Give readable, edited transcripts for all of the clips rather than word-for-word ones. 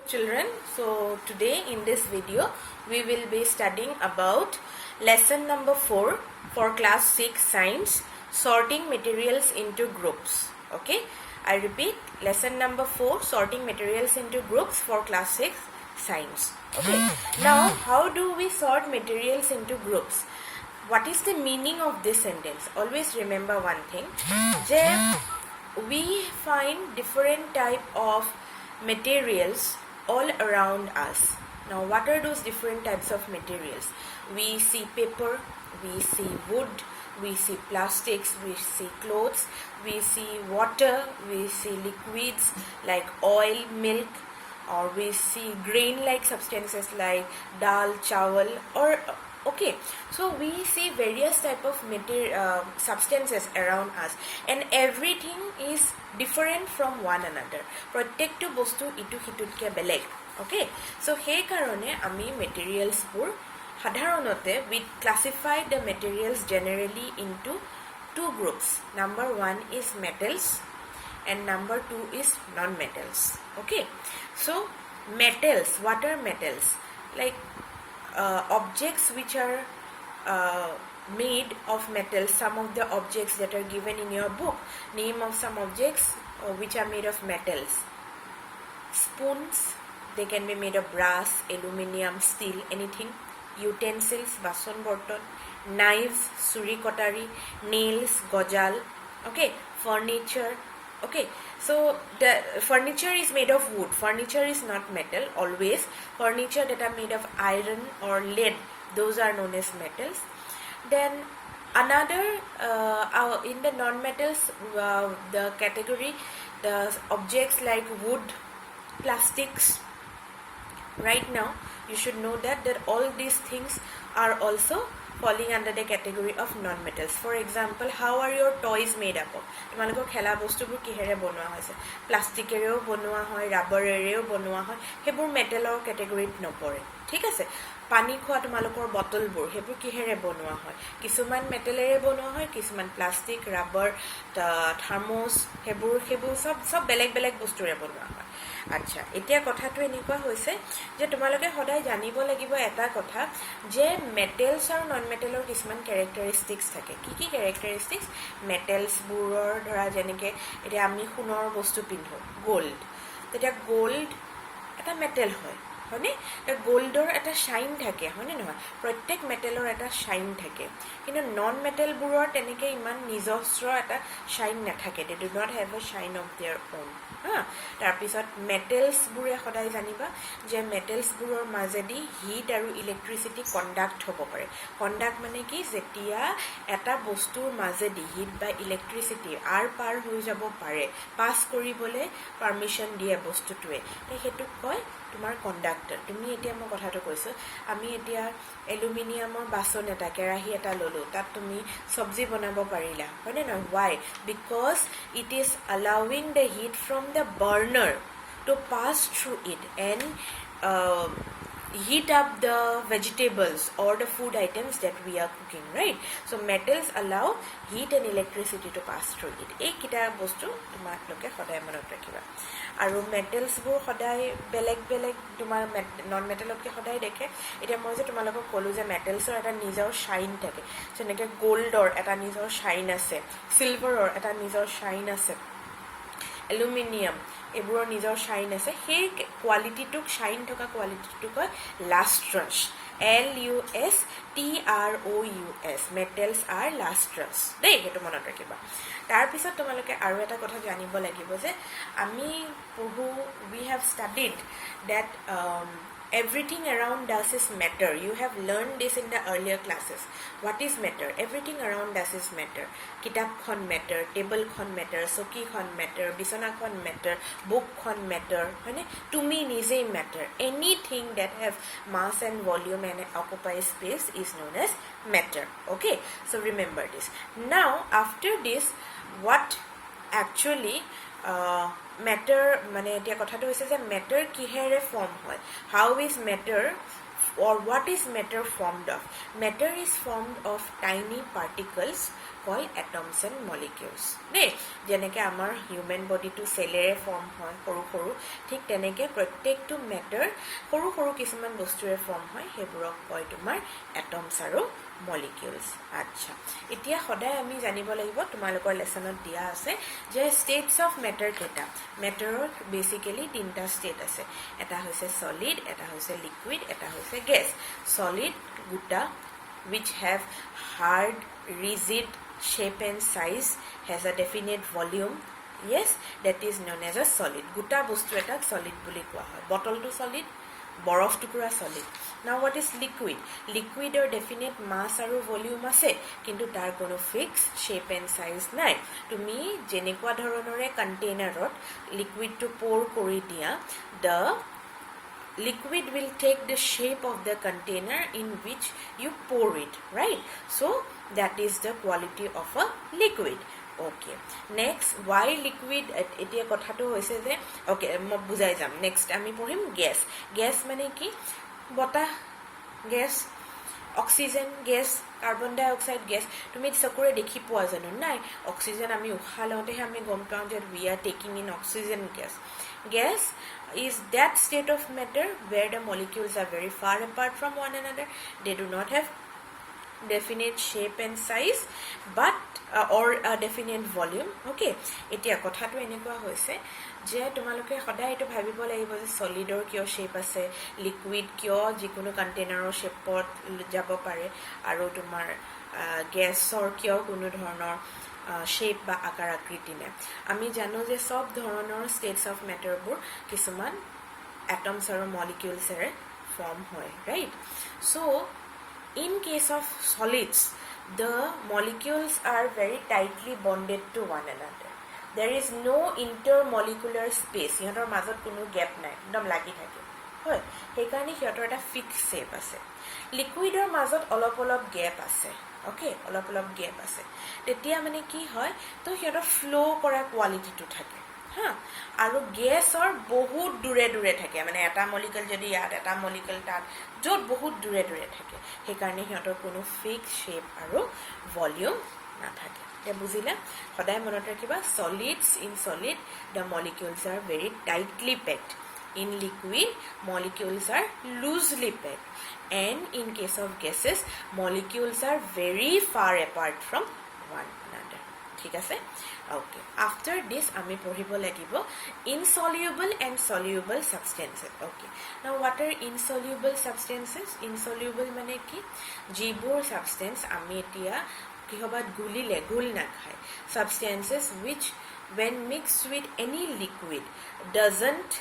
Children, so today in this video we will be studying about lesson number 4 for class 6 science, sorting materials into groups. Okay, I repeat, lesson number 4, sorting materials into groups for class 6 science. Okay, now how do we sort materials into groups? What is the meaning of this sentence? Always remember one thing, we find different type of materials all around us. Now what are those different types of materials? We see paper, we see wood, we see plastics, we see clothes, we see water, we see liquids like oil, milk, or we see grain like substances like dal, chawal, or okay, so we see various type of substances around us, and everything is different from one another. Protektu bostu itu hitutke beleg. Okay, so he karone ami materials pur sadharonote we classify the materials generally into two groups. Number 1 is metals and number 2 is non-metals. Okay, so metals, what are metals? Like objects which are made of metal. Some of the objects that are given in your book, name of some objects which are made of metals. Spoons, they can be made of brass, aluminium, steel, anything. Utensils, bason borton. Knives, suri kotari. Nails, gojal. Okay, furniture. Okay, so the furniture is made of wood. Furniture is not metal always. Furniture that are made of iron or lead, those are known as metals. Then another in the non-metals, the category, the objects like wood, plastics. Right now you should know that all these things are also falling under the category of non-metals. For example, how are your toys made up of? তোমালোকৰ খেলা বস্তুবোৰ কিহেৰে বনোৱা হৈছে? প্লাষ্টিকেৰেও বনোৱা হয়, ৰাবাৰেৰেও বনোৱা হয়, সেইবোৰ মেটেলৰ কেটেগৰীত নপৰে। ঠিক আছে, পানী খোৱা তোমালোকৰ বটলবোৰ সেইবোৰ কিহেৰে বনোৱা হয়? কিছুমান মেটেলেৰে বনোৱা হয়, কিছুমান প্লাষ্টিক, ৰাবাৰ, থাৰ্মোস, সেইবোৰ সব বেলেগ বেলেগ বস্তুৰে বনোৱা হয়। আচ্ছা, এতিয়া কথাটো এনেকুৱা হৈছে যে তোমালোকে সদায় জানিব লাগিব এটা কথা, যে মেটেলছ আৰু নন মেটেলৰ কিছুমান কেৰেক্টাৰিষ্টিক্স থাকে। কি কি কেৰেক্টাৰিষ্টিক্স? মেটেলছবোৰৰ ধৰা যেনেকৈ এতিয়া আমি সোণৰ বস্তু পিন্ধোঁ, গ'ল্ড, তেতিয়া গ'ল্ড এটা মেটেল হয়, হয়নে? গ'ল্ডৰ এটা শ্বাইন থাকে, হয়নে নহয়? প্ৰত্যেক মেটেলৰ এটা শ্বাইন থাকে, কিন্তু নন মেটেলবোৰৰ তেনেকৈ ইমান নিজস্ব এটা শ্বাইন নাথাকে। They do not have a shine of there on. তাৰপিছত মেটেলছবোৰে সদায় জানিবা যে মেটেলছবোৰৰ মাজেদি হিট আৰু ইলেক্ট্ৰিচিটি কণ্ডাক্ট হ'ব পাৰে। কণ্ডাক্ট মানে কি? যেতিয়া এটা বস্তুৰ মাজেদি হিট বা ইলেক্ট্ৰিচিটি আৰ পাৰ হৈ যাব পাৰে, পাছ কৰিবলৈ পাৰ্মিশ্যন দিয়ে বস্তুটোৱে, সেইটোক কয় তোমাৰ কণ্ডাক্টৰ। তুমি এতিয়া মই কথাটো কৈছোঁ, আমি এতিয়া এলুমিনিয়ামৰ বাচন এটা, কেৰাহী এটা ল'লোঁ, তাত তুমি চব্জি বনাব পাৰিলা, হয়নে নহয়? Y? Because it is allowing the heat from the burner to pass through it and heat up the vegetables or the food items that we are cooking, right? So metals allow heat and electricity to pass through it. এই কিটা বস্তু তোমালোকে সদায় মনত ৰাখিবা। আৰু মেটেলছবোৰ সদায় বেলেগ বেলেগ তোমাৰ নন মেটেলতকৈ সদায় দেখে। এতিয়া মই যে তোমালোকক ক'লোঁ যে মেটেলছৰ এটা নিজৰ শ্বাইন থাকে, যেনেকৈ গ'ল্ডৰ এটা নিজৰ শ্বাইন আছে, চিলভাৰৰ এটা নিজৰ শ্বাইন আছে, এলুমিনিয়াম এইবোৰৰ নিজৰ শ্বাইন আছে। সেই কোৱালিটিটোক, শ্বাইন থকা কোৱালিটিটোক কয় লাষ্ট্ৰাছ। LUSTROUS, মেটেলছ আৰ লাষ্ট্ৰাছ দেই, সেইটো মনত ৰাখিবা। তাৰপিছত তোমালোকে আৰু এটা কথা জানিব লাগিব যে আমি পঢ়োঁ, we have studied that everything around us is matter. You have learned this in the earlier classes. What is matter? Everything around us is matter. Kitab khon matter, table khon matter, soki khon matter, bisona khon matter, book khon matter, hone tumi nije matter. Anything that have mass and volume and occupies space is known as matter. Okay, so remember this. Now after this, what actually matter মানে এতিয়া কথাটো হৈছে যে matter কিহেৰে form হয়, how is matter or what is matter formed of? Matter is formed of tiny particles called atoms and molecules. Ne jeneke amar human body to cellere form hoy horu horu thik teneke prottek to matter horu horu kisuman bosture form hoy heburok koi tumar atoms aru molecules. Acha etia hoday ami janibo lagibo tumalokor lessonot dia ase je states of matter keta. Matter basically tinta state ase, eta hoise solid, eta hoise liquid, eta hoise gas. Solid guta which have hard rigid shape and size, has a definite volume, yes, that is known as a solid. Guta bostu eta solid boli koa hoy. Bottle to solid, borof tukura solid. Now what is liquid? Liquid or definite mass aru volume ase kintu tar kono fixed shape and size nai. Tumi jenekwa dhoronore container rot liquid to pour kori dia, the liquid will take the shape of the container in which you pour it, right? So that is the quality of a liquid. Okay, next why liquid etia kotha to hoise je okay mo bujai jam. Next ami pohim gas. Gas mane ki bota gas, oxygen gas, carbon dioxide gas. Tumi sakure dekhi poa janu nai oxygen ami ukhalaote ami gom pao je we are taking in oxygen gas. Gas is that state of matter where the molecules are very far apart from one another. They do not have definite shape and size but or a definite volume. Okay, etia kotha to enekwa hoise je tumaloke hoday eto bhabibo lagibo je solid or kyo shape ase, liquid kyo jikono container or shape pot jabo pare aru tumar gas or kyo kono dhornor shape ba akar akriti ne. Ami jano je sob dhoroner states of matter bur kisuman atoms or molecules ere form hoy, right? So in case of solids, the molecules are very tightly bonded to one another. There is no intermolecular space. Yotor mazot kono gap nai, ekdom lagi thake. Hoy, hekarni yotor eta fixed shape ase. Liquid or mazot olop gap ase. Okay, olop gap ase. Tetia mane ki hoy, to yotor flow kora quality to thake. আৰু গেছৰ বহুত দূৰে দূৰে থাকে, মানে এটা molecule যদি ইয়াত এটা মলিকুল তাত যত বহুত দূৰে দূৰে থাকে, সেই কাৰণে সিহঁতৰ কোনো ফিক্স শেপ আৰু ভলিউম নাথাকে। তে বুজিলে? সদায় মনত ৰাখিবা solids in solid the molecules are very tightly packed. In liquid molecules are loosely packed, and in case of gases molecules are very far apart from one another. ঠিক আছে? Okay, after this ami পঢ়িব লাগিব insoluble and soluble substances. Okay, now what are insoluble substances? Insoluble মানে কি? যিবোৰ substance আমি এতিয়া কিহবাত গুলিলে গুল না খায়, substances which when mixed with any liquid doesn't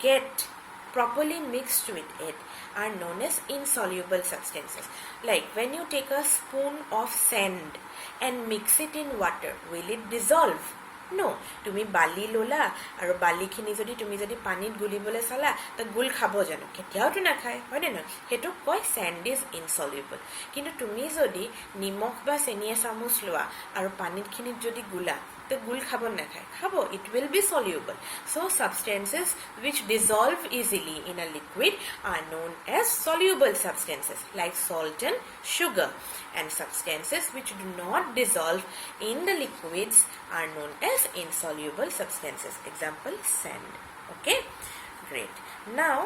get properly mixed with it are known as insoluble substances. Like when you take a spoon of sand and mix it in water, will it dissolve? No. Tumi bali lola aru bali khini jodi tumi jodi panit gulibole sala ta gul khabo jano ketiao to na khai hoy na hetu koi sand is insoluble. Kintu tumi jodi nimok ba seniya samus loa aru panit khini jodi gula the gul khabo na khai khabo, it will be soluble. So substances which dissolve easily in a liquid are known as soluble substances like salt and sugar, and substances which do not dissolve in the liquids are known as insoluble substances. Example, sand. Okay, great. Now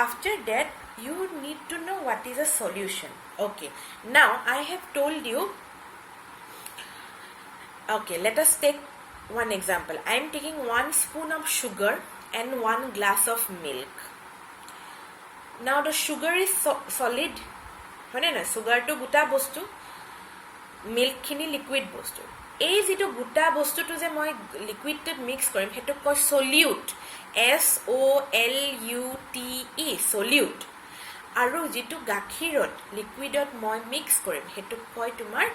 after that you need to know what is a solution. Okay, now I have told you. Okay, let us take one example. I am taking 1 spoon of sugar and 1 glass of milk. Now the sugar is solid. Hone na sugar to guta bostu, milk khini liquid bostu. এই যেটো গুটা বস্তুটো যে মই লিকুইডত mix কৰিম হেতু কয় solute, SOLUTE, solute. আৰু যেটো গাখীৰত লিকুইডত মই মিক্স কৰিম হেতু কয় তোমাৰ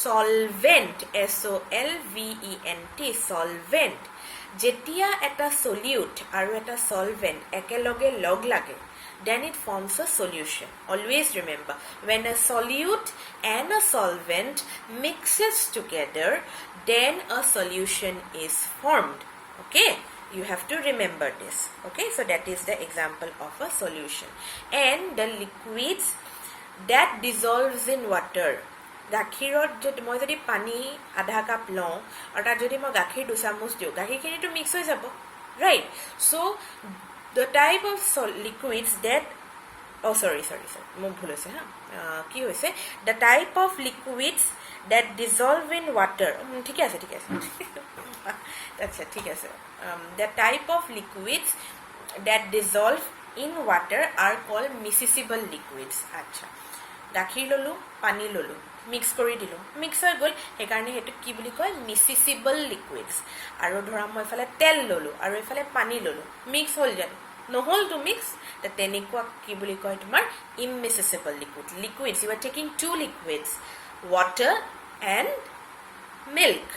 solvent, SOLVENT, solvent. যেতিয়া এটা solute আৰু এটা solvent একেলগে লগ লাগে, then it forms a solution. Always remember, when a solute and a solvent mixes together, then a solution is formed. Okay, You have to remember this. Okay, so that is the example of a solution. And the liquids that dissolves in water. গাখীৰত যদি মই যদি পানী আধা cup লওঁ আৰু তাত যদি মই গাখীৰ 2 চামুচ দিওঁ গাখীৰখিনিটো মিক্স হৈ যাব, right? So the type of liquids that sorry মোৰ ভুল হৈছে হা কি হৈছে the type of liquids that dissolve in water ঠিক আছে আচ্ছা ঠিক আছে the type of liquids that dissolve in water are called miscible liquids. আচ্ছা গাখীৰ ললো পানী ললো মিক্স কৰি দিলো মিক্স হৈ গল হেকাৰণে হেতু কি বুলি কয় miscible liquids. আৰু ধৰা মই ফালে তেল ললো আৰু এফালে পানী ললো মিক্স হল জানো নহল টু মিক্স তে তেনেকুৱা কি বুলি কয় তোমাৰ immiscible liquids. You are taking two liquids, water and milk.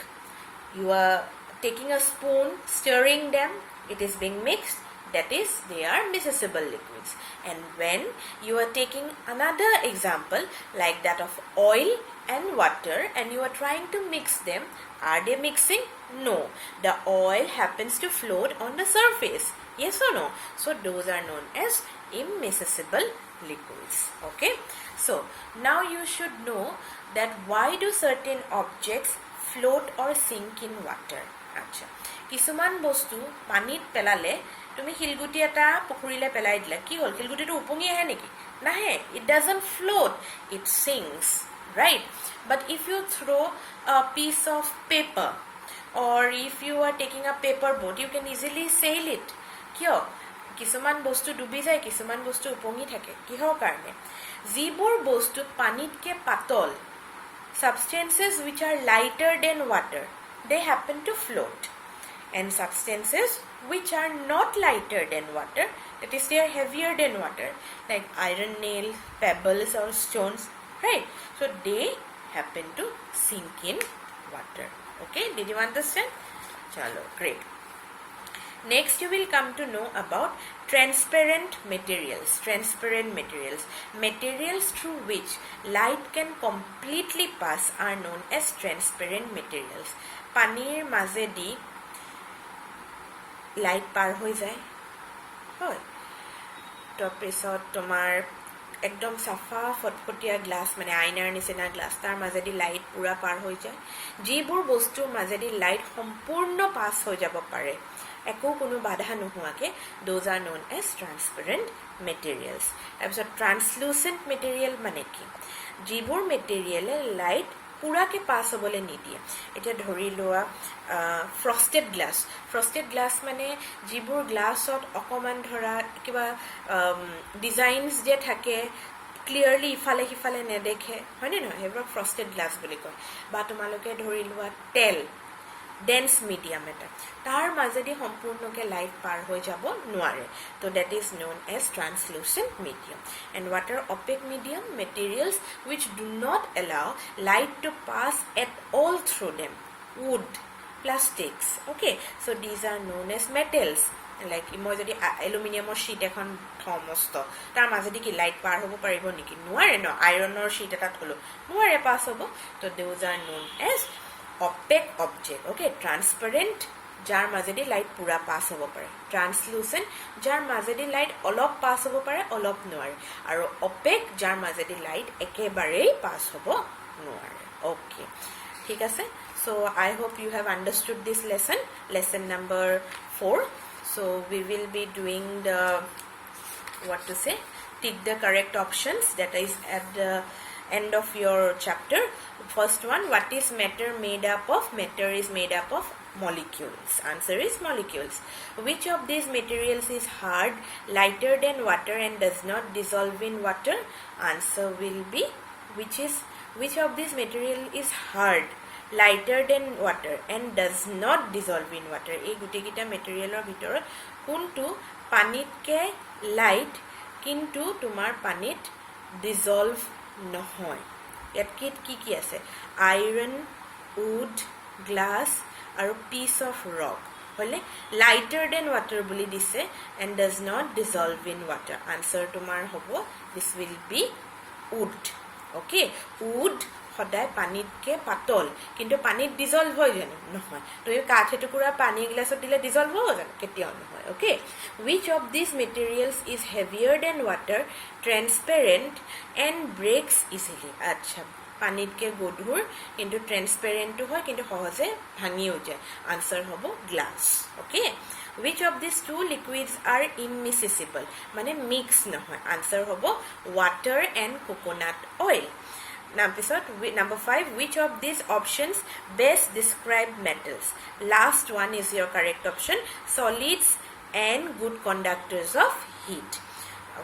You are taking a spoon, stirring them, it is being mixed, that is they are miscible liquids. And when you are taking another example like that of oil and water and you are trying to mix them, are they mixing? No, the oil happens to float on the surface, yes or no? So those are known as immiscible liquids. Okay, so now you should know that why do certain objects float or sink in water. আচ্ছা কিছুমান বস্তু পানীত পেলালে তুমি হিলগুটি এটা পুখুৰীলে পেলাই দিলা কি হল হিলগুটিটো উপঙি আহে নেকি নাহে it doesn't float, it sinks, right? But if you throw a piece of paper or if you are taking a paper boat you can easily sail it. কিয় কিছুমান বস্তু ডুবি যায় কিছুমান বস্তু উপঙি থাকে কিহৰ কাৰণে যিবোৰ বস্তু পানীতকে পাতল substances which are lighter than water they happen to float, and substances which are not lighter than water, that is they are heavier than water, like iron nail, pebbles or stones, right? So they happen to sink in water. Okay, did you understand? Chalo, great. Next you will come to know about transparent materials. Materials through which light can completely pass are known as transparent materials. Panir মাজেদি light পাৰ হৈ যায় হয় তাৰপিছত তোমাৰ একদম সাফা ফটফটিয়া glass মানে আইনাৰ নিচিনা গ্লাস তাৰ মাজেদি লাইট পুৰা পাৰ হৈ যায় যিবোৰ বস্তুৰ মাজেদি লাইট সম্পূৰ্ণ পাস হৈ যাব পাৰে একো কোনো বাধা নোহোৱাকে those are known as transparent materials. তাৰপিছত translucent material মানে কি যিবোৰ মেটেৰিয়েলে লাইট পুৰাকে পাস হ'বলৈ নিদিয়ে এটা ধৰি লোৱা frosted glass মানে যিবোৰ গ্লাছত অকমান ধৰা কিবা ডিজাইনস যে থাকে ক্লিয়াৰলি ইফালে হিফালে নেদেখে হয়নে নহয় হেবোৰ frosted glass বুলি কয় বা তোমালোকে ধৰি লোৱা তেল dense medium eta tar মাজেদি সম্পূৰ্ণকে লাইট পাৰ হৈ যাব নোৱাৰে তো that is known as translucent medium. And what are opaque medium? Materials which do not allow light to pass at all through them. Wood, plastics, okay, so these are known as metals. Like মই যদি অ্যালুমিনিয়ামৰ sheet এখন থমস্ত তাৰ মাজেদি কি light পাৰ হ'ব পাৰিব নেকি নোৱাৰে ন আইৰনৰ শীট এটা থলো নোৱাৰে পাস হ'ব তো those are known as opaque object. Okay, transparent jar মাজেদি light pura pass hobo pare, translucent jar মাজেদি light olop pass hobo pare olop noare, aru opaque jar মাজেদি light ekebarei pass hobo noare. Okay, thik ase. So I hope you have understood this lesson number 4. So we will be doing the tick the correct options, that is at the end of your chapter. First one, what is matter made up of? Matter is made up of molecules. Answer is molecules. Which of these materials is hard, lighter than water and does not dissolve in water? Answer will be which of these material is hard, lighter than water and does not dissolve in water. এই গুটেকিটা materialৰ ভিতৰত কোনটো পানীতকে light কিন্তু তোমাৰ পানীত dissolve নহয় ইয়াত কি আছে আইৰন উড গ্লাস আৰু পিস অফ ৰক হলে লাইটাৰ দেন ওয়াটাৰ বুলি দিছে and does not dissolve in water. Answer তোমাৰ হ'ব this will be wood. Okay, wood সদায় পানীতকে পাতল কিন্তু পানীত ডিজলভ হয় জানো নহয় তুমি কাঠ এটুকুৰা পানী গ্লাছত দিলে ডিজলভ হ'ব জানো কেতিয়াও নহয় okay which of these materials is heavier than water transparent and breaks easily আচ্ছা পানীতকে গধুৰ কিন্তু ট্ৰান্সপেৰেন্ট হয় কিন্তু সহজে ভাঙিও যায় আনসাৰ হ'ব glass okay which of these two liquids are immiscible মানে মিক্স নহয় আনসাৰ হ'ব water and coconut oil number 5 which of these options best describe metals last one is your correct option solids and good conductors of heat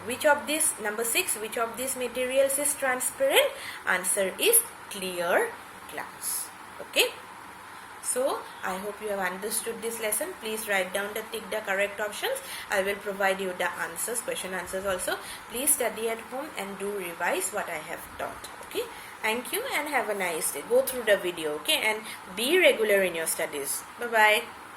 which of these number 6 which of these materials is transparent answer is clear glass okay so I hope you have understood this lesson please write down tick the correct options I will provide you the answers question answers also please study at home and do revise what I have taught okay thank you and have a nice day go through the video okay and be regular in your studies bye bye